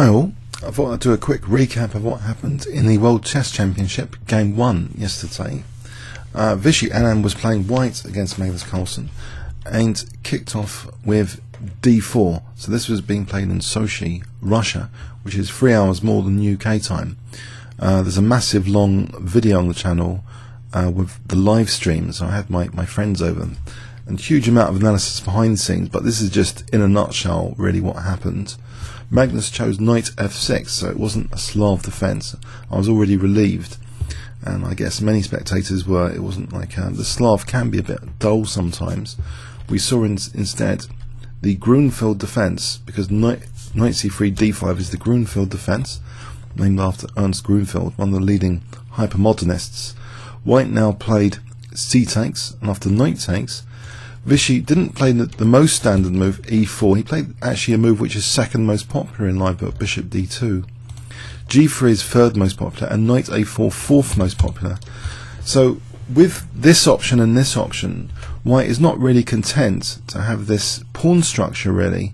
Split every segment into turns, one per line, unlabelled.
Well, I thought I'd do a quick recap of what happened in the World Chess Championship Game 1 yesterday. Vishy Anand was playing white against Magnus Carlsen and kicked off with d4. So this was being played in Sochi, Russia, which is 3 hours more than UK time. There's a massive long video on the channel with the live stream, so I had my friends over, and huge amount of analysis behind the scenes, but this is just in a nutshell really what happened. Magnus chose knight f6, so it wasn't a Slav defense. I was already relieved, and I guess many spectators were. It wasn't like the Slav can be a bit dull sometimes. We saw instead the Grunfeld defense, because knight c3 d5 is the Grunfeld defense, named after Ernst Grunfeld, one of the leading hypermodernists. White now played c takes, and after knight takes, Vishy didn't play the most standard move, e4. He played actually a move which is second most popular in live, but bishop d2. g3 is third most popular, and knight a4 fourth most popular. So with this option and this option, White is not really content to have this pawn structure really.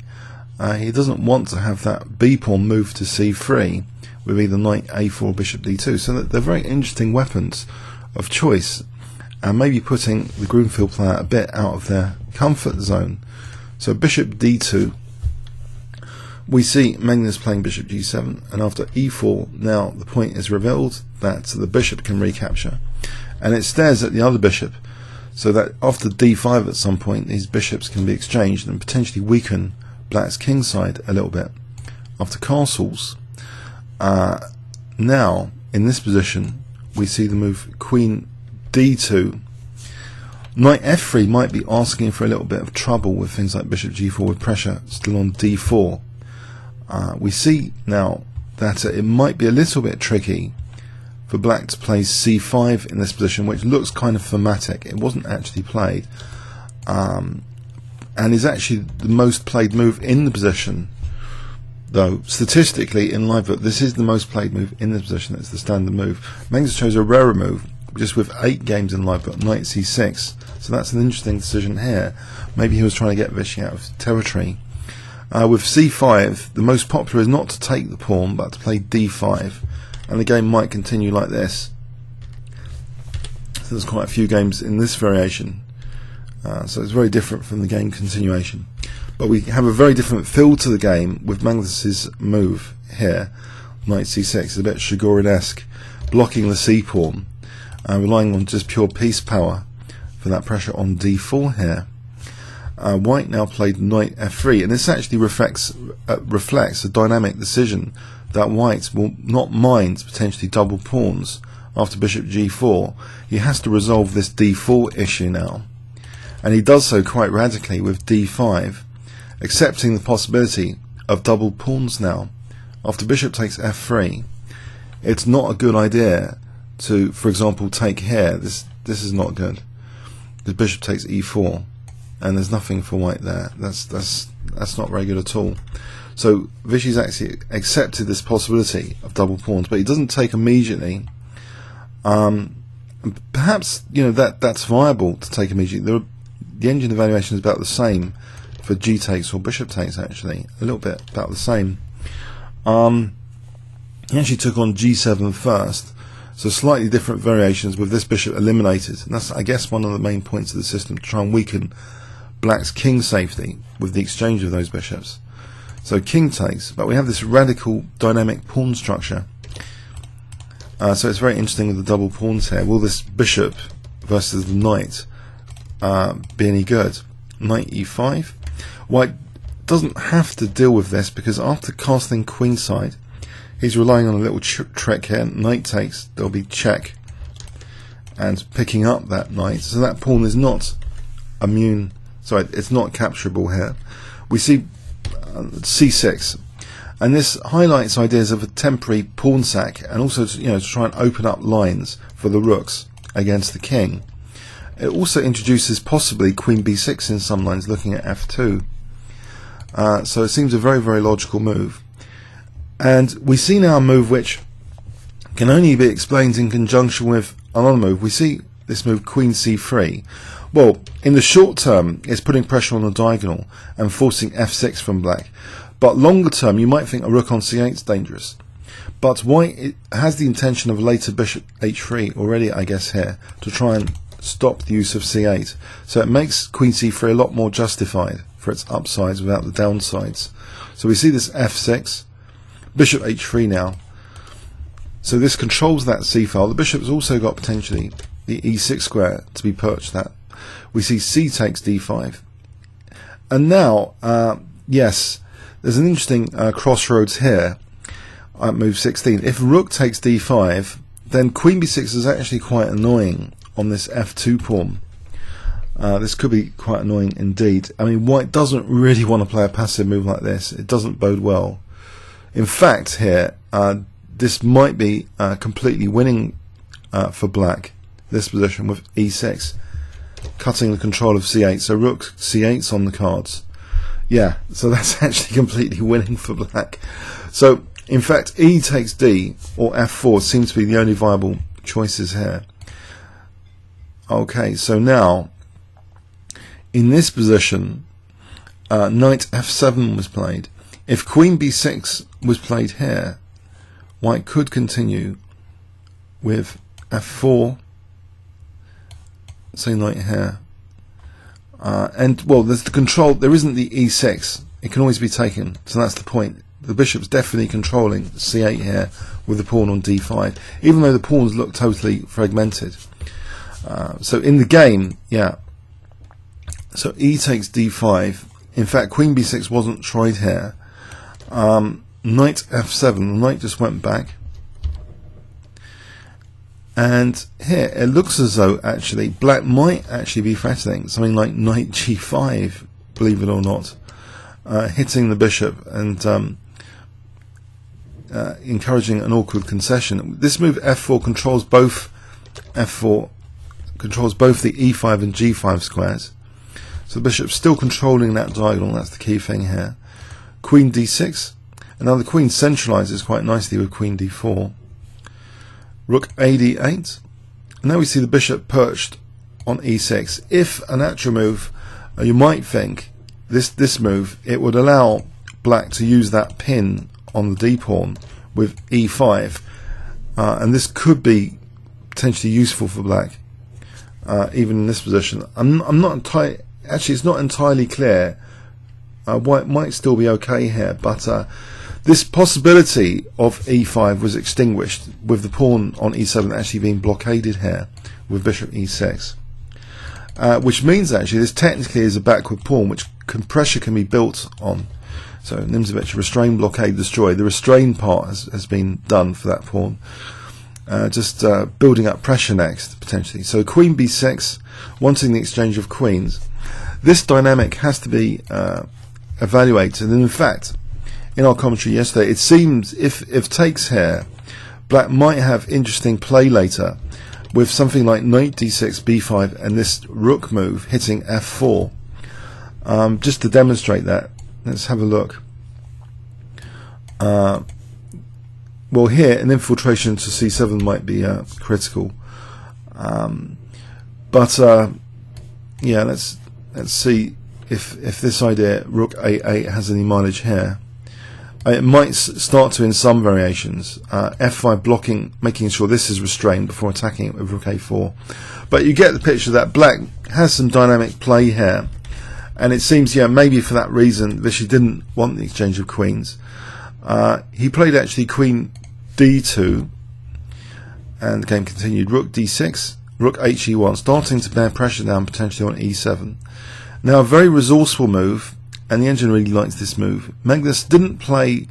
He doesn't want to have that b pawn move to c3 with either knight a4 or bishop d2. So they're very interesting weapons of choice, and maybe putting the Grunfeld player a bit out of their comfort zone. So bishop d2, we see Magnus playing bishop g7, and after e4 now the point is revealed that the bishop can recapture, and it stares at the other bishop, so that after d5 at some point these bishops can be exchanged and potentially weaken Black's king side a little bit. After castles, now in this position we see the move queen d2. Knight f3 might be asking for a little bit of trouble with things like bishop g4 with pressure still on d4. We see now that it might be a little bit tricky for Black to play c5 in this position, which looks kind of thematic. It wasn't actually played, and is actually the most played move in the position, though statistically in live vote this is the most played move in this position. It's the standard move. Magnus chose a rarer move, just with 8 games in live vote, knight c6. So that's an interesting decision here. Maybe he was trying to get Vishy out of territory. With c5, the most popular is not to take the pawn but to play d5, and the game might continue like this. So there's quite a few games in this variation, so it's very different from the game continuation. But we have a very different feel to the game with Magnus's move here. Knight c6 is a bit Shigorin-esque, blocking the c pawn, relying on just pure piece power for that pressure on d4 here. White now played knight f3, and this actually reflects a dynamic decision that White will not mind potentially double pawns after bishop g4. He has to resolve this d4 issue now, and he does so quite radically with d5, accepting the possibility of double pawns now. After bishop takes f3, it's not a good idea to, for example, take here. This is not good. The bishop takes e4, and there's nothing for White there. That's not very good at all. So Vishy's actually accepted this possibility of double pawns, but he doesn't take immediately. Perhaps that's viable to take immediately. The engine evaluation is about the same for g takes or bishop takes, actually a little bit about the same. He actually took on g7 first, so slightly different variations with this bishop eliminated, and that's I guess one of the main points of the system, to try and weaken Black's king safety with the exchange of those bishops. So king takes, but we have this radical dynamic pawn structure, so it's very interesting with the double pawns here. Will this bishop versus the knight be any good? Knight e5. White doesn't have to deal with this, because after castling queenside he's relying on a little trick here. Knight takes, there'll be check and picking up that knight, so that pawn is not immune, sorry, it's not capturable here. We see c6, and this highlights ideas of a temporary pawn sack, and also to try and open up lines for the rooks against the king. It also introduces possibly queen b6 in some lines, looking at f2. So it seems a very, very logical move. And we see now a move which can only be explained in conjunction with another move. We see this move queen c3. Well, in the short term it's putting pressure on the diagonal and forcing f6 from Black, But longer term, you might think a rook on c8 is dangerous. But white has the intention of later bishop h3 already, I guess, here, to try and stop the use of c8. So it makes queen c3 a lot more justified for its upsides without the downsides. So we see this f6, bishop h3 now. So this controls that c file. The bishop's also got potentially the e6 square to be perched at. We see c takes d5. And now, yes, there's an interesting crossroads here at move 16. If rook takes d5, then queen b6 is actually quite annoying on this f2 pawn. This could be quite annoying indeed. I mean, white doesn't really want to play a passive move like this. It doesn't bode well. In fact, here, this might be completely winning for black, this position with e6, cutting the control of c8. So rook c8's on the cards. Yeah, so that's actually completely winning for black. So, in fact, e takes d or f4 seems to be the only viable choices here. Okay, so now, in this position, knight f7 was played. If queen b6 was played here, white could continue with f4, say knight here, and well, there's the control. There isn't the e6. It can always be taken. So that's the point. The bishop's definitely controlling c8 here with the pawn on d5, even though the pawns look totally fragmented. So in the game, yeah. So e takes d5. In fact, queen b6 wasn't tried here. Knight f7. The knight just went back. And here, it looks as though, actually, black might actually be threatening something like knight g5, believe it or not, hitting the bishop and encouraging an awkward concession. This move f4 controls both the e5 and g5 squares. So the bishop's still controlling that diagonal. That's the key thing here. Queen d6. And now the queen centralizes quite nicely with queen d4. Rook ad8. And now we see the bishop perched on e6. If a natural move, you might think this move, it would allow black to use that pin on the d pawn with e5, and this could be potentially useful for black, even in this position. I'm not entirely. Actually, it's not entirely clear. White might still be okay here, but this possibility of e5 was extinguished with the pawn on e7 actually being blockaded here with bishop e6, which means actually this technically is a backward pawn which pressure can be built on. So Nimzovich, restrain, blockade, destroy. The restrain part has been done for that pawn. Just building up pressure next, potentially. So queen b6, wanting the exchange of queens. This dynamic has to be evaluated, and in fact, in our commentary yesterday, it seems if takes here, black might have interesting play later with something like knight d6, b5, and this rook move hitting f4. Just to demonstrate that, let's have a look. Well, here an infiltration to c7 might be critical, but yeah, let's see if this idea rook a8 has any mileage here. It might start to in some variations. F5 blocking, making sure this is restrained before attacking it with rook a4. But you get the picture that black has some dynamic play here, and it seems, yeah, maybe for that reason Vishy didn't want the exchange of queens. He played actually queen d2, and the game continued. Rook d6, rook he1, starting to bear pressure down potentially on e7. Now a very resourceful move, and the engine really likes this move. Magnus didn't play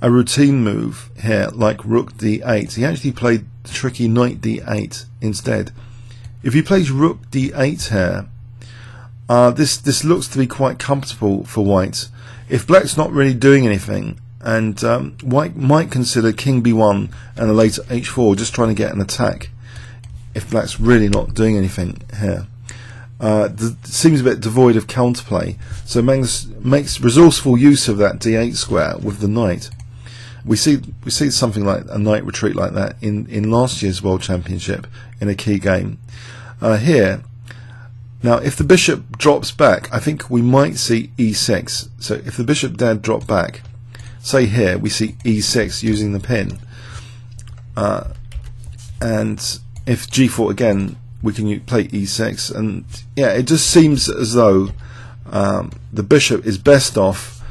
a routine move here like rook d8. He actually played the tricky knight d8 instead. If he plays rook d8 here, this looks to be quite comfortable for white. If black's not really doing anything, and white might consider king b1 and a later h4, just trying to get an attack if black's really not doing anything here. Seems a bit devoid of counterplay, so Magnus makes resourceful use of that d8 square with the knight. We see something like a knight retreat like that in last year's World Championship in a key game. Here Now if the bishop drops back, I think we might see e6. So if the bishop did drop back, say here we see e6 using the pin, and if g4 again, we can play e6, and yeah, it just seems as though the bishop is best off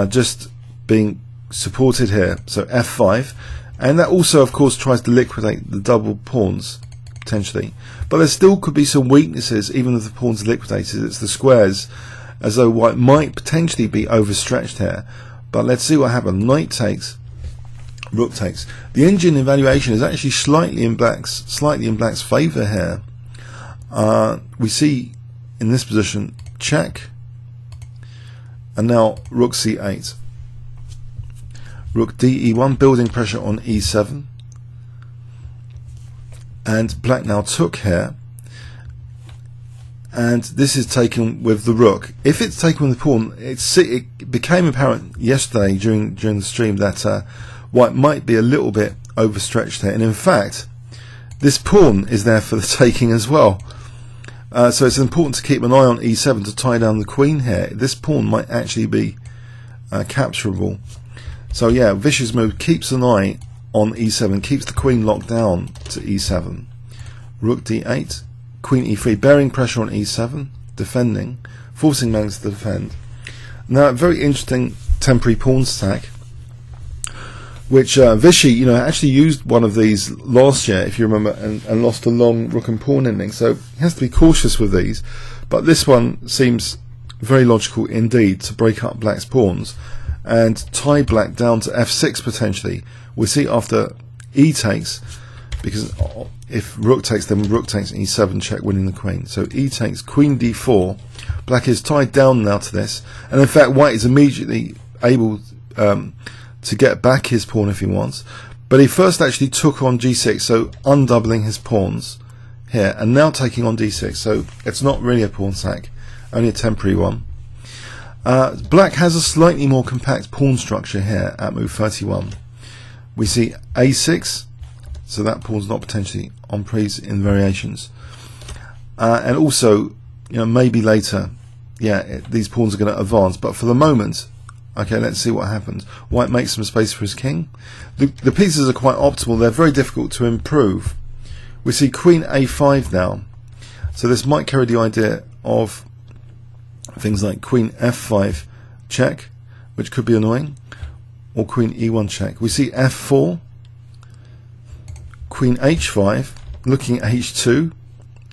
just being supported here. So f5, and that also of course tries to liquidate the double pawns potentially, but there still could be some weaknesses even if the pawns are liquidated. It's the squares, as though white might potentially be overstretched here. But let's see what happens. Knight takes, rook takes. The engine evaluation is actually slightly in black's favour here. We see in this position check, and now rook c8, rook de1, building pressure on e7, and black now took here, and this is taken with the rook. If it's taken with the pawn, it became apparent yesterday during the stream that white might be a little bit overstretched here, and in fact this pawn is there for the taking as well. So it's important to keep an eye on e7 to tie down the queen here. This pawn might actually be capturable. So yeah, Vishy's move keeps an eye on e7, keeps the queen locked down to e7. Rook d8, queen e3, bearing pressure on e7, defending, forcing Magnus to defend. Now a very interesting temporary pawn stack, which Vishy, actually used one of these last year, if you remember, and lost a long rook and pawn ending. So he has to be cautious with these. But this one seems very logical indeed, to break up black's pawns and tie black down to f6 potentially. We see after e takes, because if rook takes, then rook takes e7, check, winning the queen. So e takes, queen d4. Black is tied down now to this, and in fact white is immediately able to get back his pawn if he wants, but he first actually took on g6, so undoubling his pawns here, and now taking on d6, so it's not really a pawn sack, only a temporary one. Black has a slightly more compact pawn structure here at move 31. We see a6, so that pawn's not potentially en prise in variations, and also maybe later, these pawns are going to advance, but for the moment, okay, let's see what happens. White makes some space for his king. The pieces are quite optimal. They're very difficult to improve. We see queen a5 now. So this might carry the idea of things like queen f5 check, which could be annoying, or queen e1 check. We see f4, queen h5, looking at h2.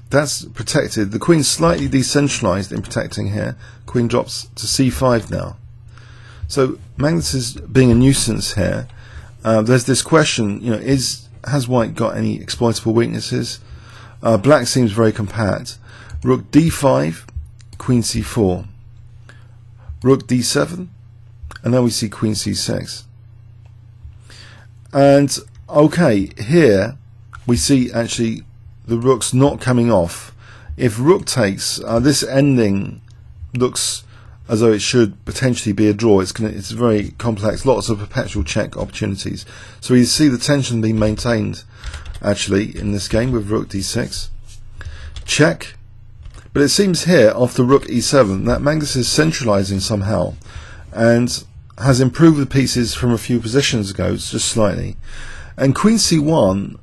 That's protected. The queen's slightly decentralized in protecting here. Queen drops to c5 now. So Magnus is being a nuisance here. There's this question, has white got any exploitable weaknesses? Black seems very compact. Rook d5, queen c4, rook d7, and now we see queen c6. And okay, here we see actually the rook's not coming off. If rook takes, this ending looks as though it should potentially be a draw. It's very complex, lots of perpetual check opportunities. So you see the tension being maintained actually in this game with rook d6. Check. But it seems here after rook e7 that Magnus is centralizing somehow and has improved the pieces from a few positions ago, just slightly. And queen c1,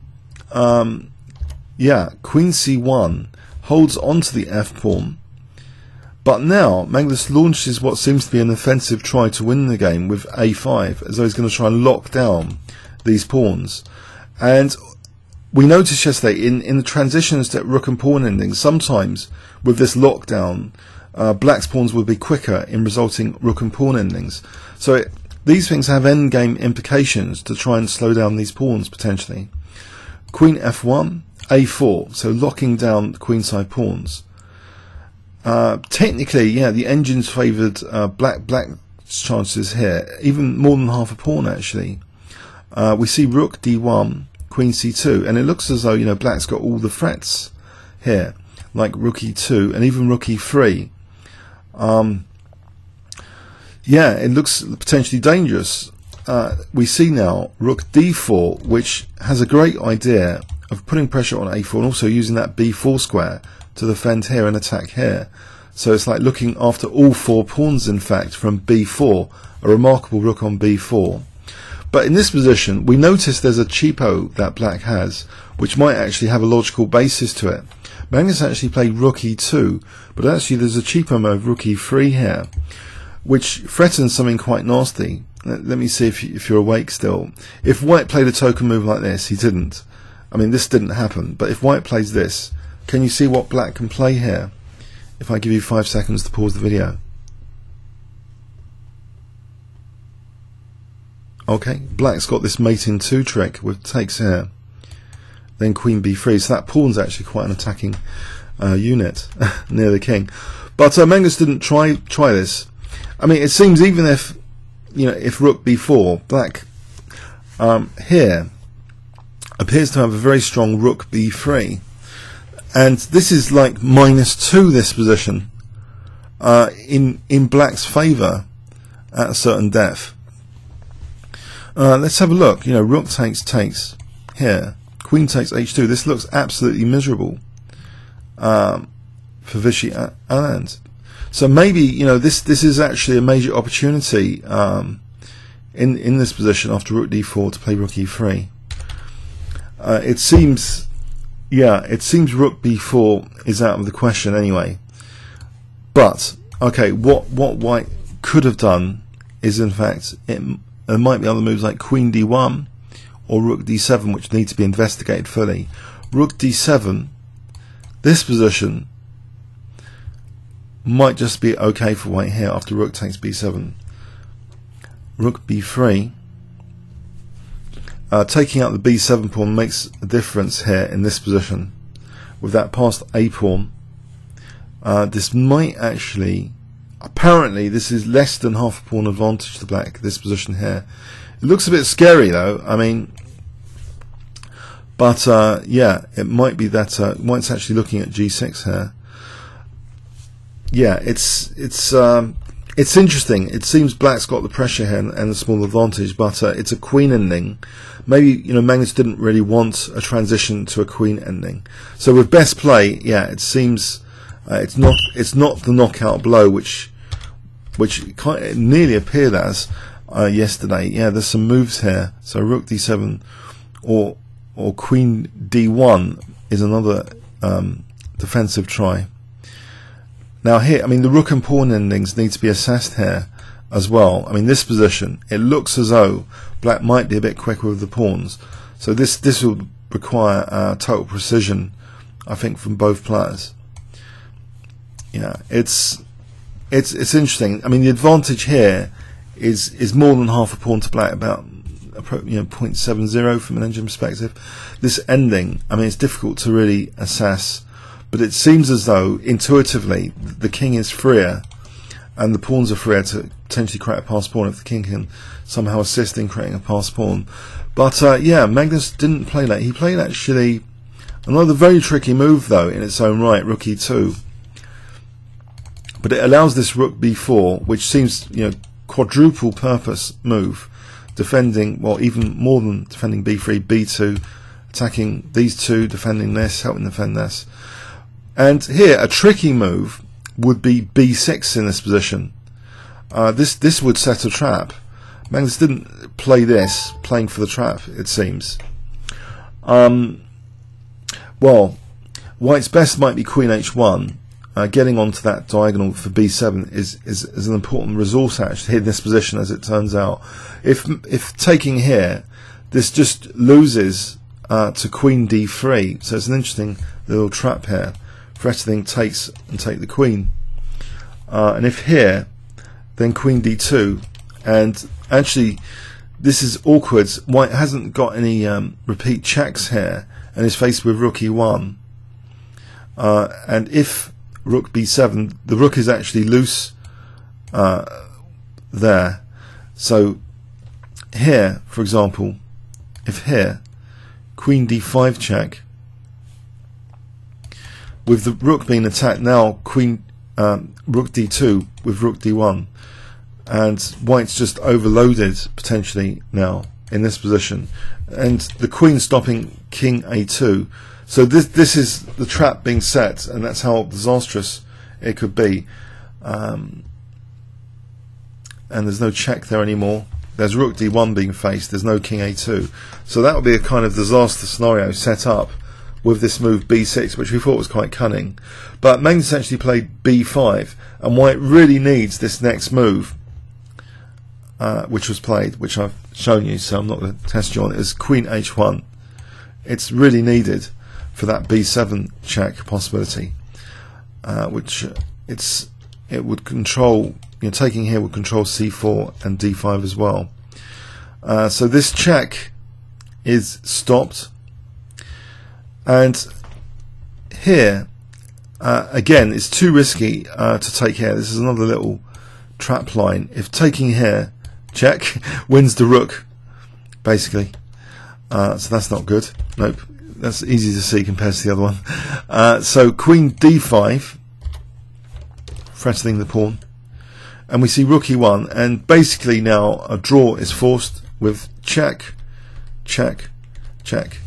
queen c1 holds onto the f pawn. But now Magnus launches what seems to be an offensive try to win the game with a5, as though he's going to try and lock down these pawns. And we noticed yesterday in the transitions to rook and pawn endings, sometimes with this lockdown, black's pawns would be quicker in resulting rook and pawn endings. So these things have endgame implications to try and slow down these pawns potentially. Queen f1, a4, so locking down the queenside pawns. Technically, the engine's favoured black's chances here, even more than half a pawn actually. We see rook d1, queen c2, and it looks as though black's got all the threats here, like rook e2 and even rook e3. It looks potentially dangerous. We see now rook d4, which has a great idea of putting pressure on a4 and also using that b4 square to defend here and attack here. So it's like looking after all 4 pawns, in fact, from b4, a remarkable rook on b4. But in this position, we notice there's a cheapo that black has, which might actually have a logical basis to it. Magnus actually played rook e2, but actually there's a cheapo move, rook e3 here, which threatens something quite nasty. Let me see if you're awake still. If white played a token move like this, he didn't. I mean, this didn't happen, but if white plays this, can you see what black can play here? If I give you 5 seconds to pause the video. Okay, black's got this mate in 2 trick with takes here. Then queen b3, so that pawn's actually quite an attacking unit near the king. But Magnus didn't try this. I mean, it seems even if, you know, if rook b4, black here appears to have a very strong rook b3, and this is like -2 this position in black's favour at a certain depth. Let's have a look. You know, rook takes here, queen takes h2. This looks absolutely miserable for Vishy Anand. So maybe, you know, this is actually a major opportunity in this position after rook d4 to play rook e3. It seems rook b4 is out of the question anyway. But okay, what white could have done is, in fact, there might be other moves like queen d1 or rook d7 which need to be investigated fully. Rook d7, this position might just be okay for white here after rook takes b7. Rook b3, taking out the b7 pawn makes a difference here in this position. With that passed a pawn, this might actually, apparently this is less than half a pawn advantage to black, this position here. It looks a bit scary though, I mean, but yeah, it might be that white's actually looking at g6 here. Yeah, it's interesting. It seems black's got the pressure here and a small advantage, but it's a queen ending. Maybe, you know, Magnus didn't really want a transition to a queen ending. So with best play, yeah, it seems it's not the knockout blow which kind of nearly appeared as yesterday. Yeah, there's some moves here. So rook d7 or queen d1 is another defensive try. Now here, I mean, the rook and pawn endings need to be assessed here as well. I mean, this position, it looks as though black might be a bit quicker with the pawns. So this will require total precision, I think, from both players. Yeah, it's interesting. I mean, the advantage here is more than half a pawn to black, about 0.70 from an engine perspective. This ending, I mean, it's difficult to really assess. But it seems as though, intuitively, the king is freer and the pawns are freer to potentially create a passed pawn if the king can somehow assist in creating a passed pawn. But yeah, Magnus didn't play that. He played actually another very tricky move, though, in its own right, rook e2. But it allows this rook b4, which seems, you know, quadruple purpose move, defending, well, even more than defending b3, b2, attacking these two, defending this, helping defend this. And here, a tricky move would be b6 in this position. This would set a trap. Magnus didn't play this, playing for the trap, it seems. Well, white's best might be queen h1. Getting onto that diagonal for b7 is an important resource actually in this position, as it turns out. If taking here, this just loses to queen d3, so it's an interesting little trap here. Threatening takes and take the queen, and if here, then queen d2, and actually this is awkward. White hasn't got any repeat checks here and is faced with rook e1, and if rook b7, the rook is actually loose there. So here, for example, if here, queen d5 check, with the rook being attacked now, queen rook d2 with rook d1, and white's just overloaded potentially now in this position, and the queen stopping king a2. So this is the trap being set, and that's how disastrous it could be. And there's no check there anymore. There's rook d1 being faced. There's no king a2. So that would be a kind of disaster scenario set up with this move b6, which we thought was quite cunning. But Magnus actually played b5, and why it really needs this next move, which was played, which I've shown you, so I'm not going to test you on it, is queen h1. It's really needed for that b7 check possibility, which it would control. Taking here would control c4 and d5 as well. So this check is stopped, and here again it's too risky to take here. This is another little trap line. If taking here, check, wins the rook basically, so that's not good. Nope, that's easy to see compared to the other one. So queen d5, threatening the pawn. And we see rook e1, and basically now a draw is forced with check, check, check.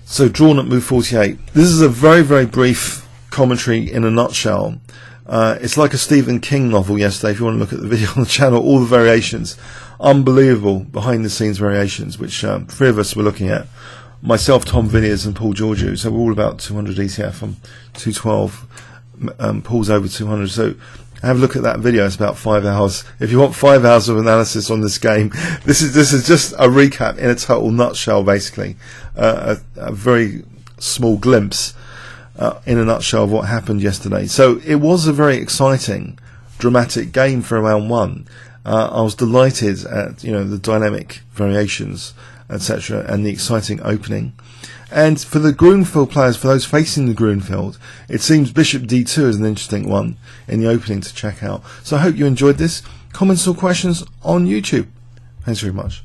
So drawn at move 48. This is a very, very brief commentary in a nutshell. It's like a Stephen King novel yesterday. If you want to look at the video on the channel, all the variations, unbelievable behind the scenes variations, which three of us were looking at. Myself, Tom Villiers, and Paul Georgiou. So we're all about 200 ETF. I'm 212. Paul's over 200. So have a look at that video. It's about 5 hours. If you want 5 hours of analysis on this game, this is just a recap in a total nutshell, basically. A very small glimpse in a nutshell of what happened yesterday. So it was a very exciting, dramatic game for round one. I was delighted at the dynamic variations, etc., and the exciting opening. And for the Grunfeld players, for those facing the Grunfeld, it seems bishop d2 is an interesting one in the opening to check out. So I hope you enjoyed this. Comments or questions on YouTube. Thanks very much.